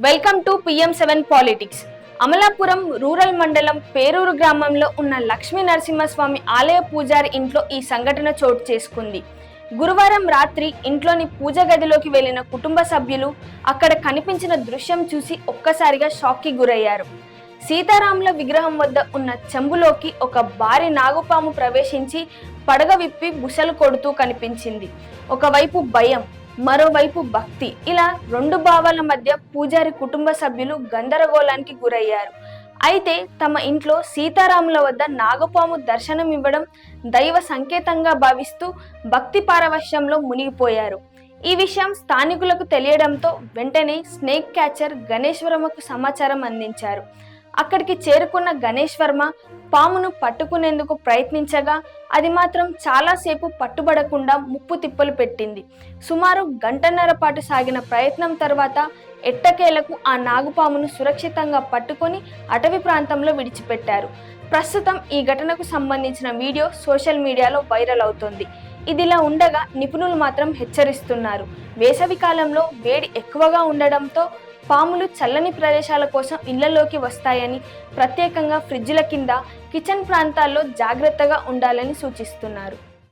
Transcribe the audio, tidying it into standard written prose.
Welcome to PM7 politics. Amalapuram rural మండలం పేరూరు గ్రామంలో ఉన్న లక్ష్మీ నరసింహస్వామి ఆలయ పూజారి ఇంట్లో ఈ సంఘటన చోటు చేసుకుంది. గురువారం రాత్రి ఇంట్లోని పూజ గదిలోకి వెళ్లిన కుటుంబ సభ్యులు అక్కడ కనిపించిన దృశ్యం చూసి ఒక్కసారిగా షాక్కి గురయ్యారు. సీతారాముల విగ్రహం వద్ద ఉన్న చెంబులోకి ఒక భారీ నాగుపాము ప్రవేశించి పడగ విప్పి బుసలు కొడుతూ కనిపించింది. ఒకవైపు భయం, మరోవైపు భక్తి, ఇలా రెండు భావాల మధ్య పూజారి కుటుంబ సభ్యులు గందరగోళానికి గురయ్యారు. అయితే తమ ఇంట్లో సీతారాముల వద్ద నాగపాము దర్శనం ఇవ్వడం దైవ సంకేతంగా భావిస్తూ భక్తి పారవశ్యంలో మునిగిపోయారు. ఈ విషయం స్థానికులకు తెలియడంతో వెంటనే స్నేక్ క్యాచర్ గణేష్ వర్మకు సమాచారం అందించారు. అక్కడికి చేరుకున్న గణేష్ వర్మ పామును పట్టుకునేందుకు ప్రయత్నించగా అది మాత్రం చాలాసేపు పట్టుబడకుండా ముప్పు తిప్పలు పెట్టింది. సుమారు గంటన్నర పాటు సాగిన ప్రయత్నం తర్వాత ఎట్టకేలకు ఆ నాగుపామును సురక్షితంగా పట్టుకొని అటవీ ప్రాంతంలో విడిచిపెట్టారు. ప్రస్తుతం ఈ ఘటనకు సంబంధించిన వీడియో సోషల్ మీడియాలో వైరల్ అవుతోంది. ఇదిలా ఉండగా నిపుణులు మాత్రం హెచ్చరిస్తున్నారు. వేసవి కాలంలో వేడి ఎక్కువగా ఉండడంతో పాములు చల్లని ప్రదేశాల కోసం ఇళ్లలోకి వస్తాయని, ప్రత్యేకంగా ఫ్రిడ్జ్ల కింద, కిచెన్ ప్రాంతాల్లో జాగ్రత్తగా ఉండాలని సూచిస్తున్నారు.